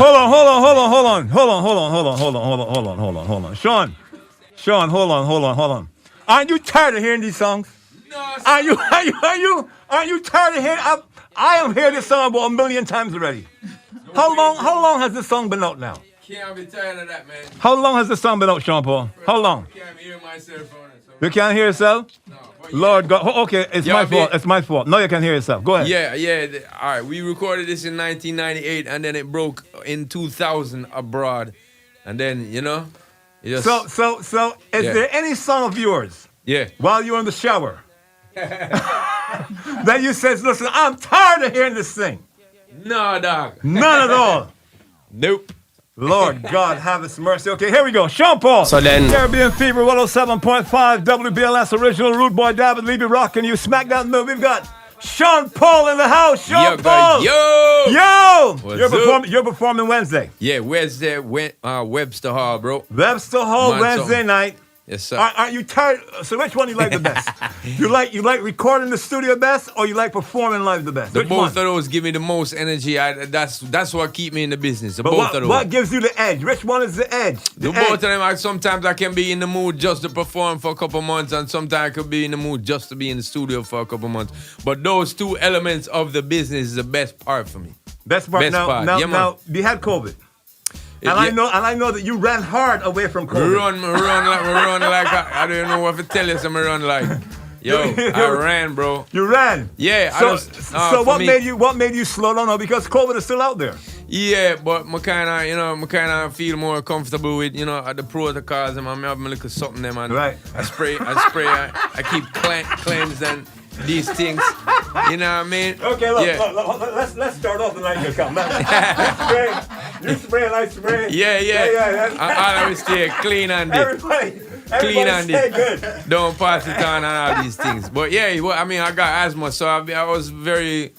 Hold on. Sean, hold on. Aren't you tired of hearing these songs? No, Aren't you tired of hearing? I have heard this song about 1 million times already. How long has this song been out now? Can't be tired of that, man. How long has this song been out, Sean Paul? How long? Can't hear myself on it. So. You can't hear yourself? No. Lord God. Okay, it's my fault. It's my fault. Now you can hear yourself. Go ahead. Yeah. All right, we recorded this in 1998, and then it broke in 2000 abroad, and then it just. So, is there any song of yours? Yeah. While you're in the shower, that you says, listen, I'm tired of hearing this thing. No, dog. None at all. Nope. Lord God, have His mercy. Okay, here we go. Sean Paul. So then- Caribbean Fever 107.5 WBLS original Rude Boy Dahved Levy rocking you. Smack that mill. We've got Sean Paul in the house. Sean Paul. Yo. You're performing Wednesday. Yeah, Wednesday, Webster Hall, bro. Webster Hall Wednesday night. Yes, sir. Aren't you tired? So which one you like the best? you like recording in the studio best, or you like performing live the best? Both of those give me the most energy. That's what keep me in the business. But Both of those. What gives you the edge? Which one is the edge? Both of them. Sometimes I can be in the mood just to perform for a couple months, and sometimes I could be in the mood just to be in the studio for a couple months. But those two elements of the business is the best part for me. Best part. Now, you had COVID. And I know that you ran hard away from COVID. Run like I don't know what to tell you. So I run like, I ran, bro. You ran. Yeah. So what made you slow down now? Because COVID is still out there. Yeah, but I kind of feel more comfortable with the protocols and I have my little something them and right. I spray. I keep cleanse and these things. You know what I mean? Okay, look, let's start off the night you come. You spray and I spray. Yeah. I always stay clean and Everybody stay good. Don't pass it on and all these things. But yeah, I got asthma, so I was very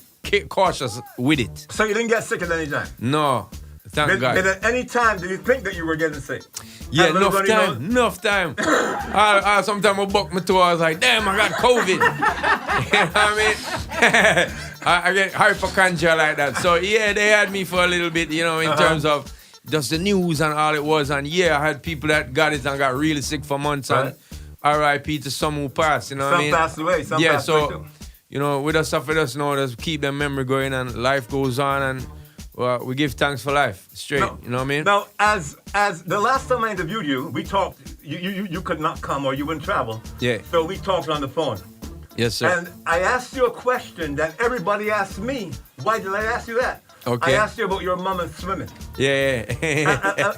cautious with it. So you didn't get sick at any time? No. Thank God. But at any time, did you think that you were getting sick? Yeah, enough time. I sometimes I buck my toe. I was like, damn, I got COVID. You know what I mean? I get hypochondria like that. So yeah, they had me for a little bit, in terms of just the news and all it was. And yeah, I had people that got it and got really sick for months. Right. And R.I.P. to some who passed. You know what I mean? Some passed away. Some passed away too. With us now, just keep their memory going and life goes on and. Well, we give thanks for life, straight. You know what I mean? Now, as the last time I interviewed you, we talked. You could not come or you wouldn't travel. Yeah. So we talked on the phone. Yes, sir. And I asked you a question that everybody asked me. Why did I ask you that? Okay. I asked you about your mom and swimming. Yeah.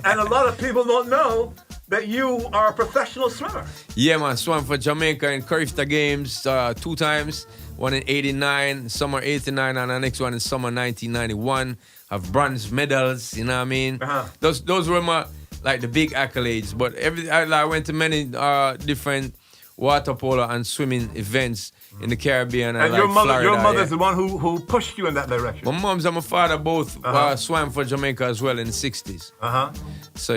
and a lot of people don't know that you are a professional swimmer. Yeah, man. Swam for Jamaica in Carifta Games 2 times. One in '89, summer '89, and the next one in summer 1991. Have bronze medals, you know what I mean? Uh-huh. Those were my the big accolades. But I went to many different water polo and swimming events in the Caribbean and your Florida. mother's the one who pushed you in that direction. My mom's and my father both swam for Jamaica as well in the '60s. So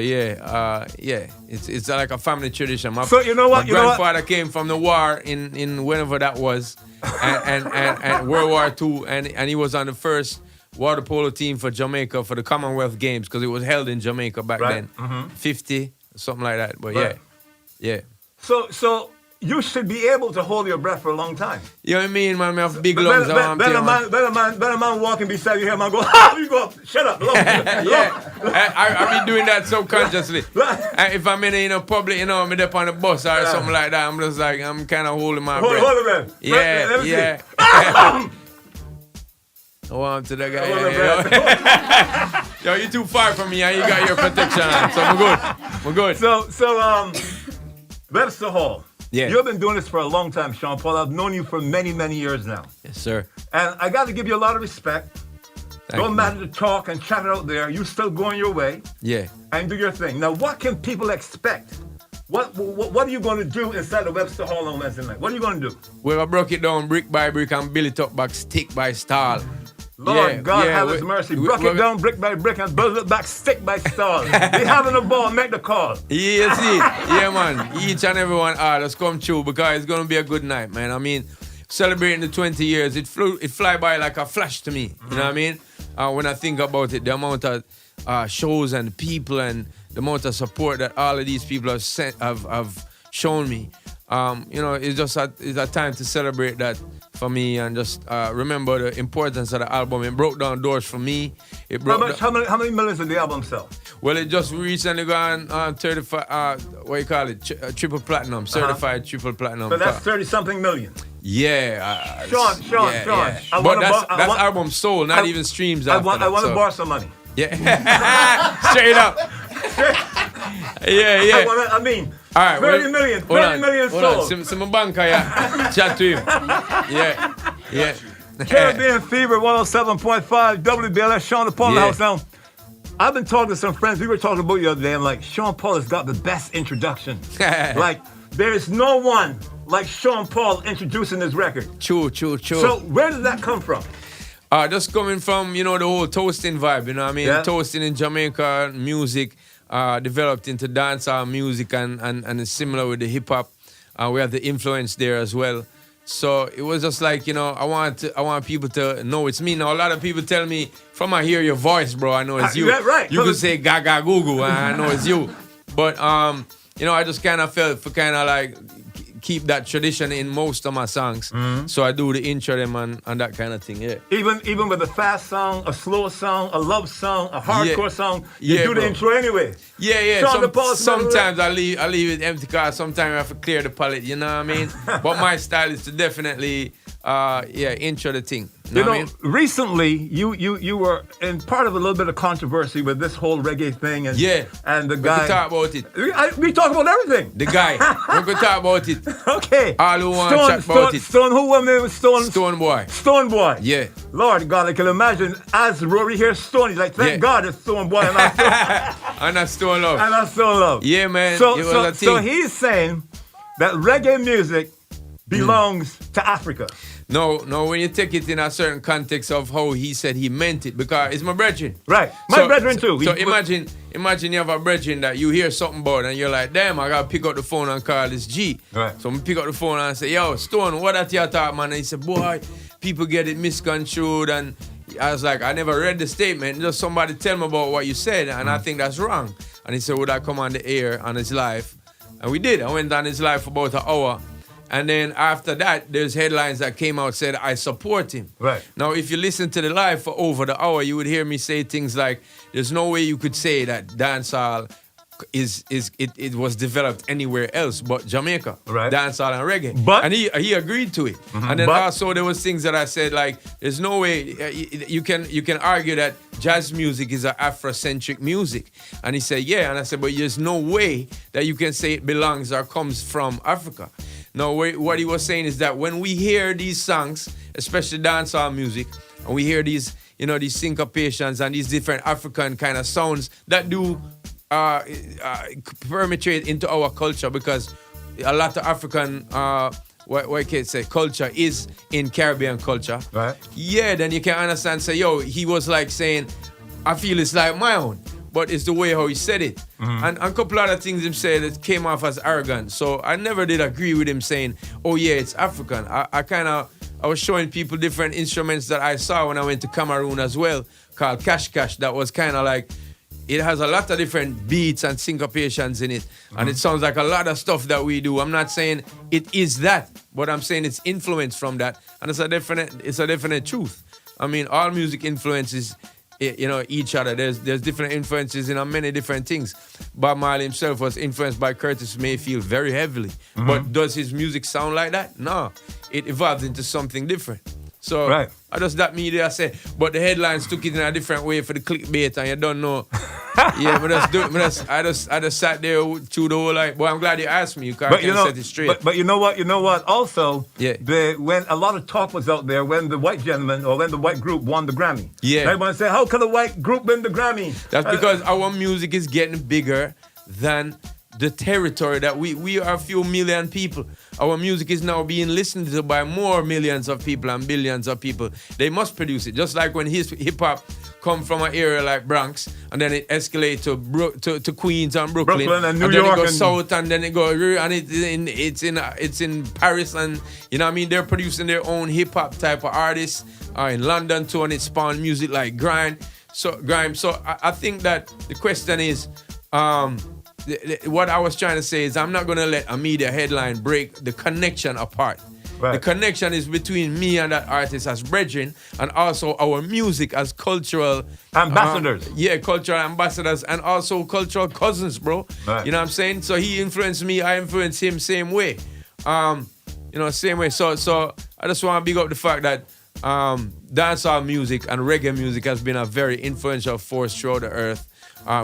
it's like a family tradition. So you know what? My grandfather came from the war in whenever that was, and World War II, and he was on the first water polo team for Jamaica for the Commonwealth Games because it was held in Jamaica back then. 50, something like that. But yeah. So you should be able to hold your breath for a long time. You know what I mean, man? I have big lungs. Better man walking beside you here, man. Go, ha! You go, shut up. I be doing that subconsciously. If I'm in a public, I'm up on the bus or something like that, I'm just like, I'm kind of holding my breath. Hold it, man. Yeah. Oh, I'm to the guy. Yo, you too far from me, and you got your protection on, so we're good. So, Webster Hall. Yeah. You've been doing this for a long time, Sean Paul. I've known you for many, many years now. Yes, sir. And I got to give you a lot of respect. Don't matter to talk and chat it out there. You still going your way. Yeah. And do your thing. Now, what can people expect? What are you going to do inside the Webster Hall on Wednesday night? What are you going to do? Well, I broke it down brick by brick and build it up back stick by stall. Lord God have His mercy. Broke it down brick by brick and build it back stick by stall. They having the ball, make the call. Yeah, see. Yeah, man. Each and every one let's come true because it's going to be a good night, man. I mean, celebrating the 20 years, it fly by like a flash to me. You know what I mean? When I think about it, the amount of shows and people and the amount of support that all of these people have shown me. It's just it's a time to celebrate that for me and just remember the importance of the album. It broke down doors for me. How many millions did the album sell? Well, it just recently gone 35, triple platinum, certified triple platinum. So that's 30-something million. Yeah. Sean. Yeah. But that's album sold, not even streams. I want to borrow some money. Yeah. Straight up. Yeah. I mean, all right, 30 million sold. Some banker, yeah. Chat to him. Yeah. Caribbean Fever 107.5 WBLS. Sean Paul in the house now. I've been talking to some friends. We were talking about you the other day. I'm like, Sean Paul has got the best introduction. Like, there is no one like Sean Paul introducing this record. True. So where did that come from? Just coming from, the whole toasting vibe, you know what I mean? Yeah. Toasting in Jamaica music developed into dancehall music and it's similar with the hip hop. We have the influence there as well. So it was just like, I want people to know it's me. Now, a lot of people tell me, from I hear your voice, bro, I know it's you. Right. You could say gaga goo goo, and I know it's you. But, I just kind of felt for kind of like keep that tradition in most of my songs. Mm-hmm. So I do the intro them and that kind of thing, yeah. Even with a fast song, a slow song, a love song, a hardcore song, you do the intro anyway. Yeah. Sometimes I leave it empty because sometimes I have to clear the palette, you know what I mean? But my style is to definitely intro the thing. You know, recently you were in part of a little bit of controversy with this whole reggae thing, and the guy. We talk about it. We talk about everything. The guy. We could talk about it. Okay. All who want to chat about it. Stone, who was name? Stone Bwoy. Stone Bwoy. Yeah. Lord God, I can imagine as Rory hears Stone, he's like, thank God it's Stone Bwoy and not Stone. And that's Stone Love. And that's Stone Love. Yeah, man. So he's saying that reggae music belongs to Africa. No, when you take it in a certain context of how he said he meant it, because it's my brethren. Right. My brethren too. So imagine you have a brethren that you hear something about and you're like, damn, I gotta pick up the phone and call this G. Right. So I pick up the phone and say, yo, Stone, what that you talk, man? And he said, boy, people get it misconstrued. And I was like, I never read the statement. Just somebody tell me about what you said, and I think that's wrong. And he said, would I come on the air on his live? And we did. I went on his live for about an hour. And then after that, there's headlines that came out said, I support him. Right. Now, if you listen to the live for over the hour, you would hear me say things like, there's no way you could say that dancehall it was developed anywhere else but Jamaica. Right. Dancehall and reggae. But and he agreed to it. Mm-hmm. And then also there was things that I said like, there's no way you can argue that jazz music is an Afrocentric music. And he said, yeah. And I said, but there's no way that you can say it belongs or comes from Africa. No, what he was saying is that when we hear these songs, especially dancehall music, and we hear these, these syncopations and these different African kind of sounds that do permeate into our culture, because a lot of African, what can I say, culture is in Caribbean culture. Right. Yeah, then you can understand, say, yo, he was like saying, I feel it's like my own. But it's the way how he said it. Mm-hmm. And a couple other things he said that came off as arrogant. So I never did agree with him saying, oh yeah, it's African. I was showing people different instruments that I saw when I went to Cameroon as well, called Cash Cash. That was kind of like, it has a lot of different beats and syncopations in it. Mm-hmm. And it sounds like a lot of stuff that we do. I'm not saying it is that, but I'm saying it's influenced from that. And it's a definite truth. I mean, all music influences each other. There's different influences in many different things. Bob Marley himself was influenced by Curtis Mayfield very heavily. Mm-hmm. But does his music sound like that? No. It evolved into something different. So I just that media say, but the headlines took it in a different way for the clickbait, and you don't know. Yeah, but I just sat there through the whole like. Well, I'm glad you asked me, because I can set it straight. But you know what? Also, when a lot of talk was out there when the white gentleman or when the white group won the Grammy. Yeah. Everyone said, how can a white group win the Grammy? That's because our music is getting bigger than the territory that we are a few million people. Our music is now being listened to by more millions of people and billions of people. They must produce it. Just like when hip-hop come from an area like Bronx, and then it escalates to Queens and Brooklyn and New and York, then it goes south, and then it goes, and it's in Paris, and you know what I mean? They're producing their own hip-hop type of artists in London too, and it spawned music like grind. So Grimes, so I think that the question is, what I was trying to say is I'm not gonna let a media headline break the connection apart. Right. The connection is between me and that artist as brethren, and also our music as cultural ambassadors. Cultural ambassadors, and also cultural cousins, bro. Right. You know what I'm saying? So he influenced me, I influenced him, same way. Same way. So I just want to big up the fact that dancehall music and reggae music has been a very influential force throughout the earth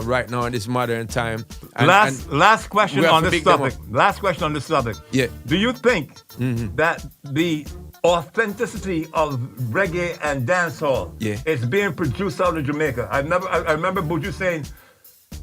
right now in this modern time. Last question on this subject. Last question on this subject. Yeah. Do you think that the authenticity of reggae and dancehall is being produced out of Jamaica? I remember Buju saying,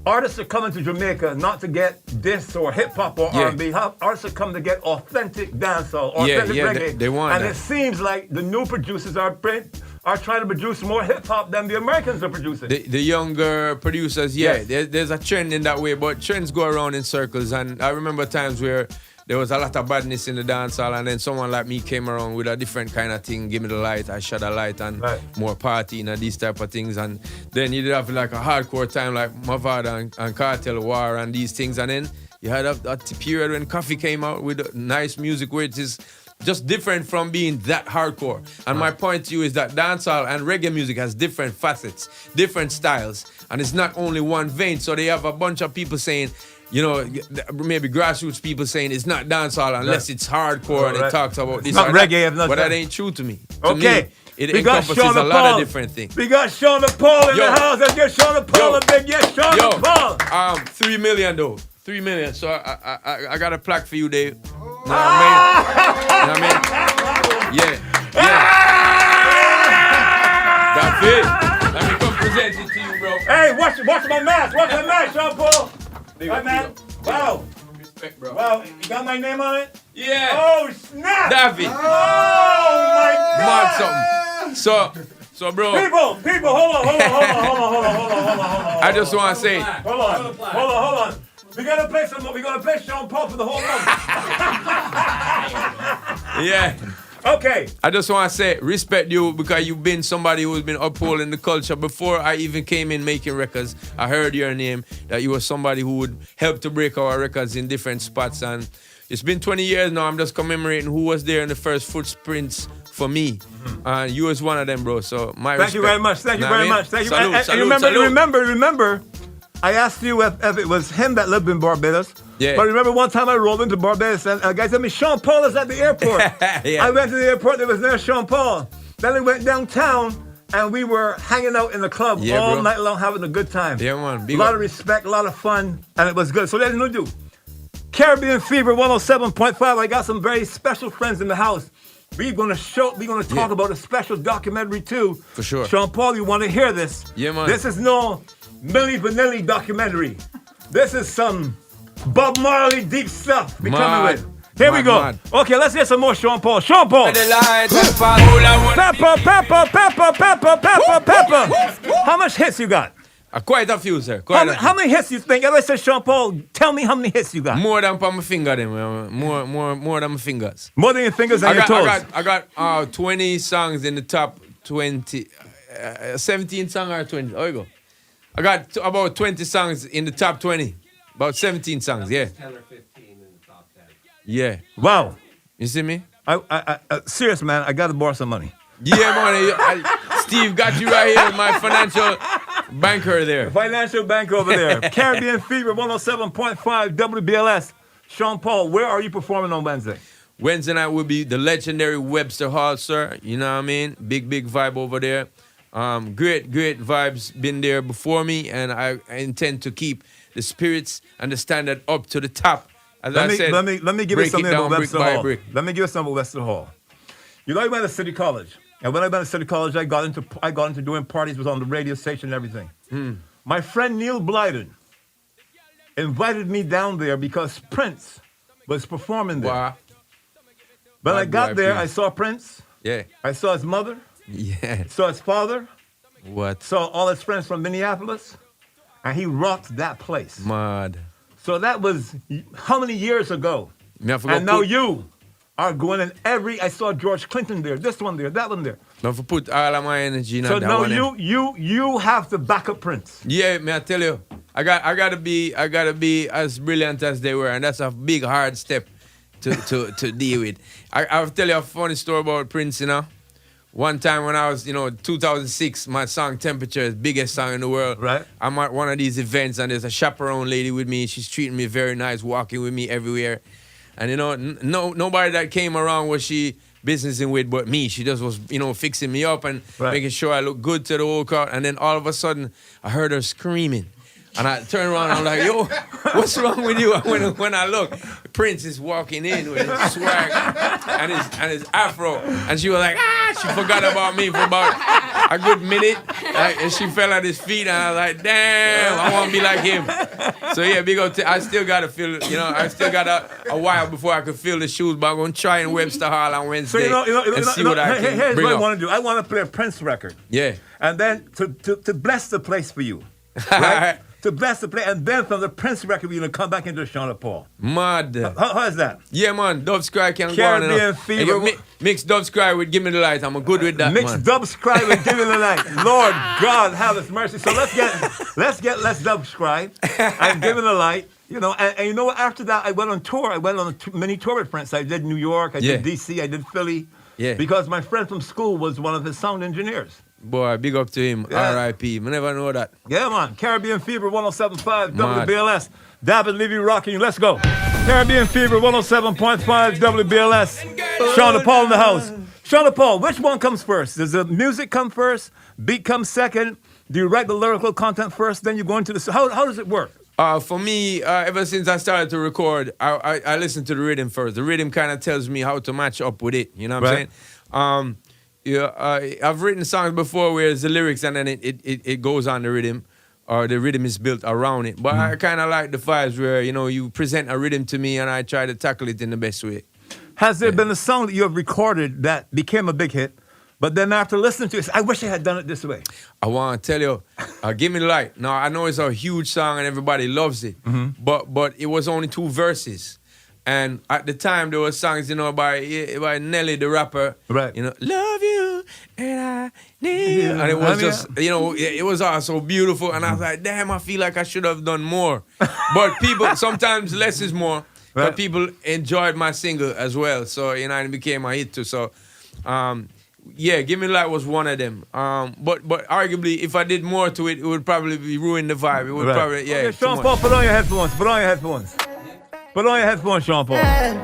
artists are coming to Jamaica not to get diss or hip hop or R&B. Artists are coming to get authentic dancehall, authentic reggae. They want and that. It seems like the new producers are trying to produce more hip hop than the Americans are producing. The younger producers, there's a trend in that way, but trends go around in circles. And I remember times where there was a lot of badness in the dancehall, and then someone like me came around with a different kind of thing, give me the light, I shut a light, and more partying and these type of things. And then you did have like a hardcore time like Mavada and Cartel War and these things. And then you had that period when Coffee came out with nice music where it is just different from being that hardcore. And my point to you is that dancehall and reggae music has different facets, different styles, and it's not only one vein. So they have a bunch of people saying, maybe grassroots people saying it's not dancehall unless it's hardcore and it talks about this. It's not reggae, but that ain't true to me. Okay. To me, it encompasses a lot of different things. We got Sean Paul in the house. Let's get Sean Paul a big yes, Sean Paul. 3 million though. 3 million. So I got a plaque for you, Dave. Know what I mean? Yeah. That's it. Let me come present it to you, bro. Hey, watch my mask. Watch my mask, Sean Paul. Hey, man. Wow. Respect, bro. Wow. You got my name on it? Yeah. Oh, snap. Dahved. Oh, my God. Mad something. So, bro. People, hold on. I just want to say. Hold on. We're gonna play Sean Paul for the whole month. Yeah. Okay. I just want to say, respect you because you've been somebody who's been upholding the culture. Before I even came in making records, I heard your name, that you were somebody who would help to break our records in different spots. And it's been 20 years now. I'm just commemorating who was there in the first footprints for me. And you was one of them, bro. So my respect. Thank you very much. Thank you very much. Salute. Remember, I asked you if it was him that lived in Barbados. Yeah. But remember one time I rolled into Barbados and a guy said to me, Sean Paul is at the airport. Yeah. I went to the airport, there was no Sean Paul. Then we went downtown and we were hanging out in the club all night long having a good time. Yeah, man. A lot of respect, a lot of fun, and it was good. So let's do Caribbean Fever 107.5. I got some very special friends in the house. We're gonna talk about a special documentary too. For sure. Sean Paul, you wanna hear this? Yeah, man. This is no Milli Vanilli documentary. This is some Bob Marley deep stuff we coming with. Here we go. Okay, let's get some more Sean Paul. Sean Paul. Pepper. How much hits you got? Quite a few, sir. How many hits you think? If I said Sean Paul, tell me how many hits you got. More than my finger, them. More than my fingers. More than your fingers and your toes. I got 20 songs in the top 20. 17 songs or 20. There you go. I got about 20 songs in the top 20. About 17 songs, yeah. 10 or 15 in the top 10. Yeah. Wow. You see me? I serious, man, I got to borrow some money. Yeah, money. Steve got you right here, my financial banker there. Financial bank over there. Caribbean Fever 107.5 WBLS. Sean Paul, where are you performing on Wednesday? Wednesday night will be the legendary Webster Hall, sir. You know what I mean? Big vibe over there. Great vibes been there before me, and I intend to keep the spirits and the standard up to the top. As I said, let me give you something about Webster Hall. Brick. Let me give you something about Webster Hall. You know, I went to City College, and when I went to City College, I got into doing parties, was on the radio station and everything. My friend Neil Blyden invited me down there because Prince was performing there. Wow. When I got there, I saw Prince. Yeah. I saw his mother. Yeah. Saw his father. What? Saw all his friends from Minneapolis. And he rocked that place. Mad. So that was how many years ago? And now you are going in I saw George Clinton there, this one there, that one there. Now for put all of my energy in So that now one. you have to back up Prince. Yeah, may I tell you, I gotta be as brilliant as they were, and that's a big hard step to deal with. I'll tell you a funny story about Prince, you know. One time when I was, 2006, my song Temperature is biggest song in the world. Right. I'm at one of these events and there's a chaperone lady with me. She's treating me very nice, walking with me everywhere. And, nobody that came around was she businessing with but me. She just was, fixing me up and making sure I look good to the whole crowd. And then all of a sudden, I heard her screaming. And I turned around and I'm like, yo, what's wrong with you? When I look, Prince is walking in with his swag and his afro. And she was like, she forgot about me for about a good minute. And she fell at his feet and I was like, damn, I want to be like him. So yeah, big up I still got to feel, I still got a while before I could feel the shoes, but I'm going to try in Webster Hall on Wednesday and see what I can here's bring what up. I want to do. I want to play a Prince record. Yeah. And then to bless the place for you. Right? To bless the place, and then from the Prince record, we're going to come back into Sean Paul. Mad. How is that? Yeah, man. Dubs Cry can Caribbean go on. Fever. Mix Dubs Cry with Give Me the Light. I'm good with that, Mix man. Dubs Cry with Give Me the Light. Lord God, have His mercy. So let's Dubs Cry and Give Me the Light. And you know what? After that, I went on tour. I went on a mini tour with Prince. I did New York. I did DC. I did Philly. Yeah. Because my friend from school was one of his sound engineers. Boy, big up to him. Yeah. R.I.P. I never know that. Yeah, man. Caribbean Fever 107.5 WBLS. Dahved Levy rocking you. Let's go. Caribbean Fever 107.5 WBLS. Sean Paul in the house. Sean Paul, which one comes first? Does the music come first? Beat comes second? Do you write the lyrical content first? Then you go into the... How does it work? For me, ever since I started to record, I listen to the rhythm first. The rhythm kind of tells me how to match up with it. You know what I'm saying? I've written songs before where it's the lyrics and then it goes on the rhythm, or the rhythm is built around it. But I kind of like the vibes where, you present a rhythm to me and I try to tackle it in the best way. Has there been a song that you have recorded that became a big hit, but then after listening to it, I wish I had done it this way? I want to tell you, Give Me the Light. Now, I know it's a huge song and everybody loves it, but it was only 2 verses. And at the time, there were songs, by Nelly, the rapper. Right. Love you and I need you. And it was just, it was all so beautiful. And I was like, damn, I feel like I should have done more. But people, sometimes less is more. Right. But people enjoyed my single as well. So, and it became a hit too. So, Give Me Light was one of them. But arguably, if I did more to it, it would probably be ruin the vibe. It would probably, Okay, Sean Paul, put on your headphones. Put on your headphones. Put on your headphones, Sean Paul. Okay,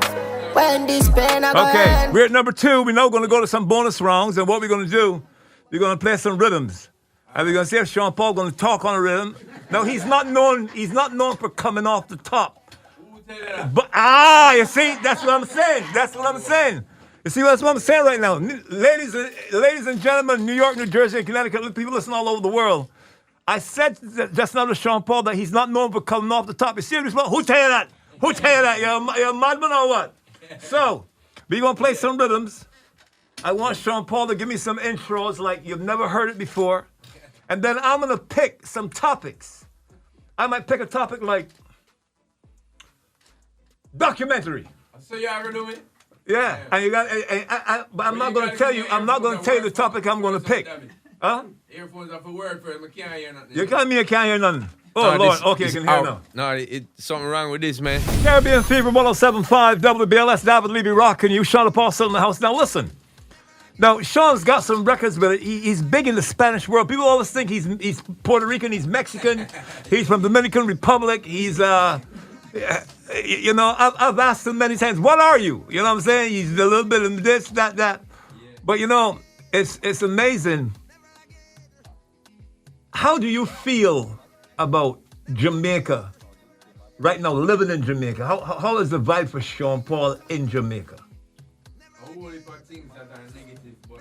we're at number 2. We're now going to go to some bonus rounds. And what we're going to do, we're going to play some rhythms. And we're going to see if Sean Paul going to talk on a rhythm. Now, he's not known for coming off the top. But, you see, that's what I'm saying. You see, that's what I'm saying right now. Ladies and gentlemen, New York, New Jersey, and Connecticut, people listen all over the world. I said just now to Sean Paul that he's not known for coming off the top. You serious? Who tell you that? Who tell you that? You're a madman or what? So, we're going to play some rhythms. I want Sean Paul to give me some intros like you've never heard it before. And then I'm going to pick some topics. I might pick a topic like documentary. So you ever do it? Yeah, and you got. But I'm not going to tell you. I'm not going to tell you the topic I'm going to pick. Huh? Earphones are for word for it. I can't hear nothing. You telling me I can't hear nothing? Oh Lord. Okay, I can hear now. No, it's something wrong with this, man. Caribbean Fever 107.5 WBLS. Dahved Levy rocking you. Sean Paul still in the house. Now listen. Now Sean's got some records, but he's big in the Spanish world. People always think he's Puerto Rican. He's Mexican. He's from Dominican Republic. He's I've asked him many times, what are you? You know what I'm saying? He's a little bit of this, that. Yeah. But it's amazing. How do you feel about Jamaica right now, living in Jamaica? How is the vibe for Sean Paul in Jamaica?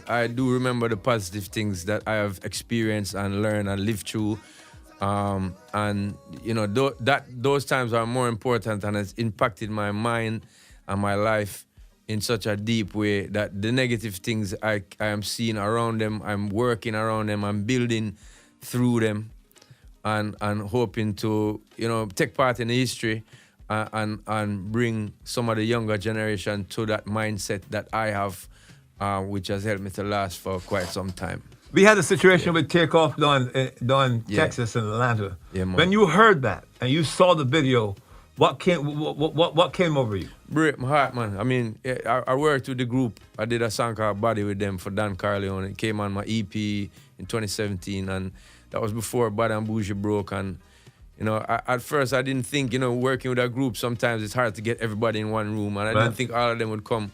I do remember the positive things that I have experienced and learned and lived through. Those times are more important and has impacted my mind and my life in such a deep way that the negative things I am seeing around them, I'm working around them, I'm building through them and hoping to, take part in the history and bring some of the younger generation to that mindset that I have, which has helped me to last for quite some time. We had a situation with Takeoff down Yeah. Texas and Atlanta. Yeah, man. When you heard that and you saw the video, what came over you? Break my heart, man. I mean, I worked with the group. I did a song called Body with them for Dan Carleone. It came on my EP in 2017, and that was before Body and Bougie broke. And, you know, at first I didn't think, you know, working with a group, sometimes it's hard to get everybody in one room, and I didn't think all of them would come.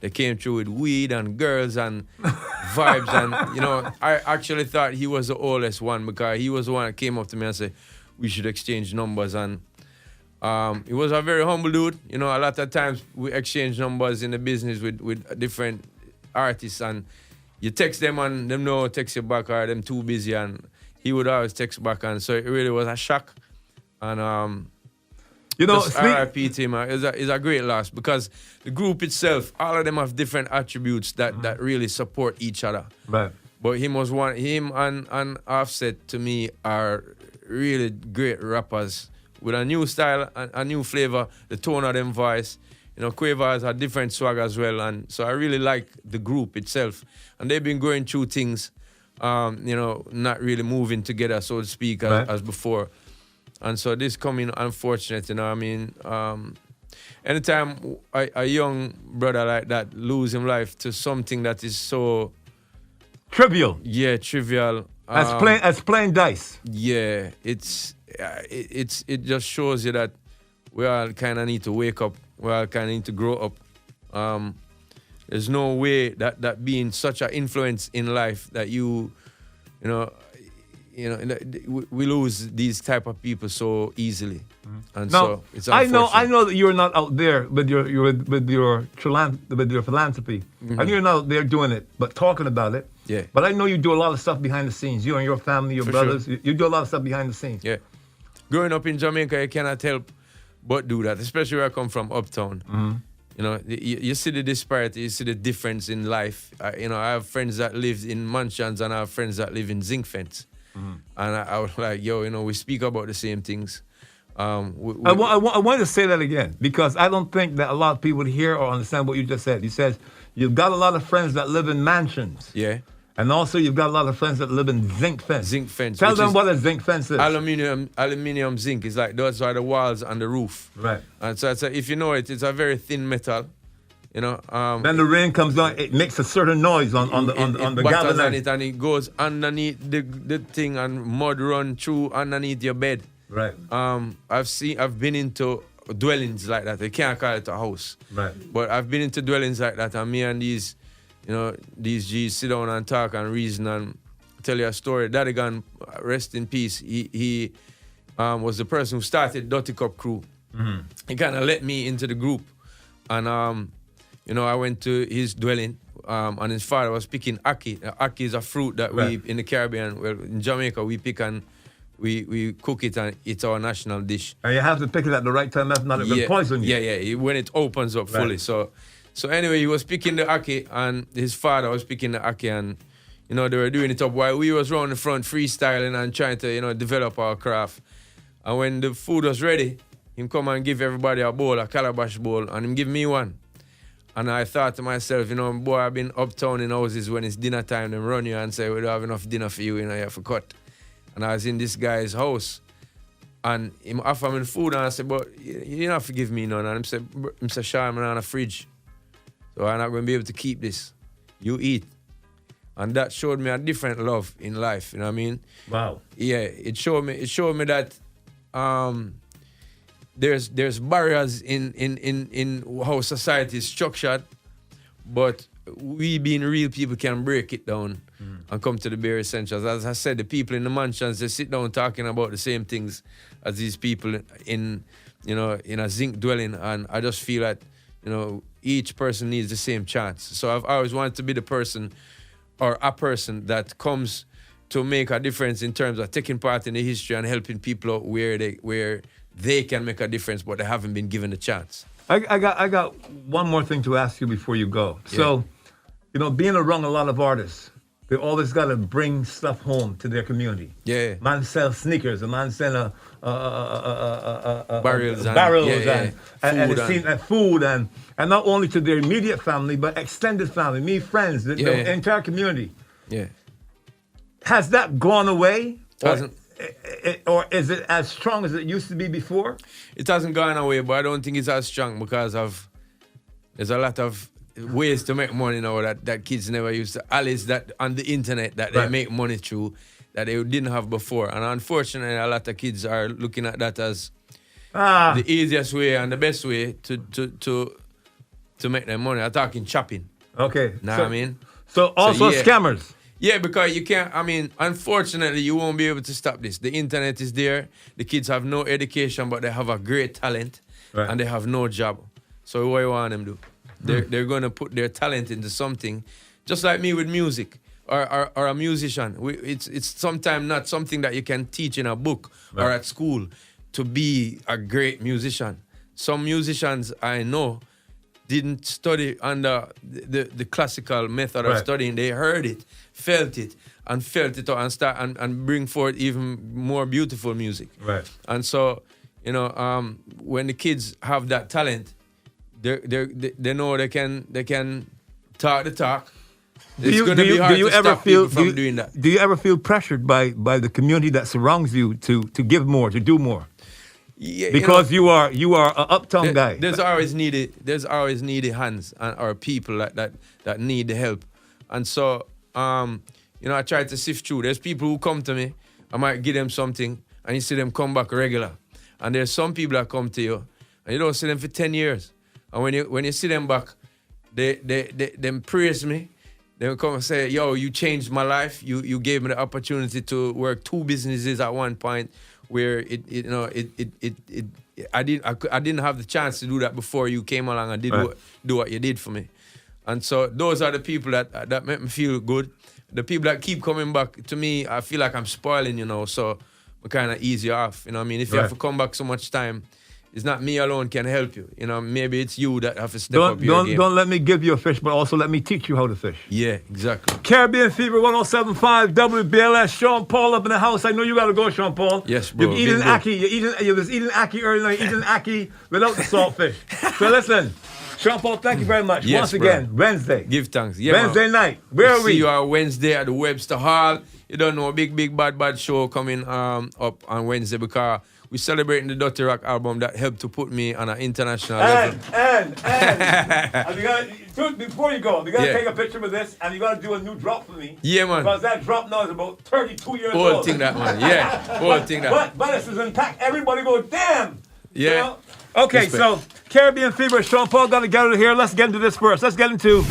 They came through with weed and girls and vibes, and, you know, I actually thought he was the oldest one because he was the one that came up to me and said, we should exchange numbers. And he was a very humble dude. You know, a lot of times we exchange numbers in the business with different artists, and you text them and them no text you back, or them too busy, and he would always text back, and so it really was a shock. And You know, just RIP to him is a great loss, because the group itself, all of them have different attributes that really support each other. right. But him and Offset to me are really great rappers with a new style, a new flavor, the tone of them voice. You know, Quavo has a different swag as well, and so I really like the group itself. And they've been going through things, you know, not really moving together, so to speak, as before. And so this coming unfortunate, you know, I mean, anytime a young brother like that lose his life to something that is so Trivial. yeah, trivial. As playing dice. Yeah, it just shows you that we all kind of need to wake up. We all kind of need to grow up. There's no way that being such an influence in life that you know, we lose these type of people so easily. And Now, so it's I unfortunate. know that you're not out there with your philanthropy, and you're not out there doing it, but talking about it. Yeah. But I know you do a lot of stuff behind the scenes. You and your family, your For brothers, sure. you do a lot of stuff behind the scenes. Yeah. Growing up in Jamaica, you cannot help but do that, especially where I come from, uptown. You know, you see the disparity, you see the difference in life. You know, I have friends that live in mansions and I have friends that live in zinc fence. And I was like, yo, you know, we speak about the same things. I want to say that again, because I don't think that a lot of people hear or understand what you just said. You said you've got a lot of friends that live in mansions. Yeah. And also you've got a lot of friends that live in zinc fence. Zinc fence. Tell which them is what a zinc fence is. aluminium zinc. It's like those are the walls and the roof. Right. And so if you know it, it's a very thin metal. You know. Then the rain comes down, it makes a certain noise on the batters galvanized. on it, and it goes underneath the thing, and mud run through underneath your bed. Right. I've been into dwellings like that. They can't call it a house. Right. But I've been into dwellings like that, and me and these G's sit down and talk and reason and tell you a story. Daddy Gun, rest in peace. He was the person who started Dutty Cup crew. He kind of let me into the group, and you know, I went to his dwelling, and his father was picking ackee. Ackee is a fruit that we in the Caribbean, well, in Jamaica, we pick and we cook it, and it's our national dish. And you have to pick it at the right time, if not, it will poison you. Yeah, when it opens up fully. So anyway, he was picking the ackee, and his father was picking the ackee, and, you know, they were doing it up while we was around the front freestyling and trying to, you know, develop our craft. And when the food was ready, him come and give everybody a bowl, a calabash bowl, and him give me one. And I thought to myself, you know, boy, I've been uptown in houses when it's dinner time, them run you and say, we don't have enough dinner for you, you know, you have to cut. And I was in this guy's house, and him offer me the food, and I said, but you don't have to give me none. And him say, Sean, I'm on a fridge, so I'm not going to be able to keep this. You eat. And that showed me a different love in life, you know what I mean? Wow. Yeah, it showed me that there's barriers in how society is structured, but we being real people can break it down and come to the bare essentials. As I said, the people in the mansions, they sit down talking about the same things as these people in a zinc dwelling, and I just feel that, you know, each person needs the same chance. So I've always wanted to be the person or a person that comes to make a difference in terms of taking part in the history and helping people out where they can make a difference, but they haven't been given a chance. I got one more thing to ask you before you go. Yeah. So, you know, being around a lot of artists, they always got to bring stuff home to their community. Yeah. Man sell sneakers, a man sell Barrels and food it seems like food and not only to their immediate family but extended family, me friends, the entire community. Yeah. Has that gone away? Hasn't. Or is it as strong as it used to be before? It hasn't gone away, but I don't think it's as strong because there's a lot of ways to make money now that kids never used to. Alice that on the internet that they make money through that they didn't have before. And unfortunately, a lot of kids are looking at that as the easiest way and the best way to make their money. I'm talking shopping. Okay. Know what I mean? So also scammers. Yeah, because you can't, unfortunately, you won't be able to stop this. The internet is there. The kids have no education, but they have a great talent, and they have no job. So what do you want them to do? They're going to put their talent into something, just like me with music or a musician. It's sometimes not something that you can teach in a book or at school to be a great musician. Some musicians I know didn't study under the classical method of studying. They heard it, felt it out and bring forth even more beautiful music. Right. And so, when the kids have that talent, they know they can talk the talk. It's going to be hard to stop people from doing that. Do you ever feel pressured by the community that surrounds you to give more, to do more? Yeah, because you are an uptown guy. There's always needy hands or people that need the help. And so I try to sift through. There's people who come to me, I might give them something, and you see them come back regular. And there's some people that come to you, and you don't see them for 10 years. And when you see them back, they praise me. They will come and say, yo, you changed my life. You gave me the opportunity to work 2 businesses at one point where I didn't have the chance to do that before you came along and do what you did for me. And so those are the people that make me feel good. The people that keep coming back to me, I feel like I'm spoiling, so I'm kind of easy off. You know what I mean? If you have to come back so much time, it's not me alone can help you. Maybe it's you that have to step up your game. Don't let me give you a fish, but also let me teach you how to fish. Yeah, exactly. Caribbean Fever 107.5 WBLS. Sean Paul up in the house. I know you got to go, Sean Paul. Yes, bro. You're eating ackee. You was eating ackee earlier. You're eating ackee without the saltfish. So listen, Sean Paul, thank you very much. Yes, once again, Wednesday. Give thanks. Yeah, Wednesday night. Where are we? See you on Wednesday at the Webster Hall. You don't know, a big bad show coming up on Wednesday because we're celebrating the Dutty Rock album that helped to put me on an international level. And before you go, you got to take a picture with this and you got to do a new drop for me. Yeah, man. Because that drop now is about 32 years old. Whole thing that, man. Yeah, whole thing that. But this is intact. Everybody go, damn. Yeah. Okay, so Caribbean Fever, Sean Paul got to get out of here. Let's get into this first. Let's get into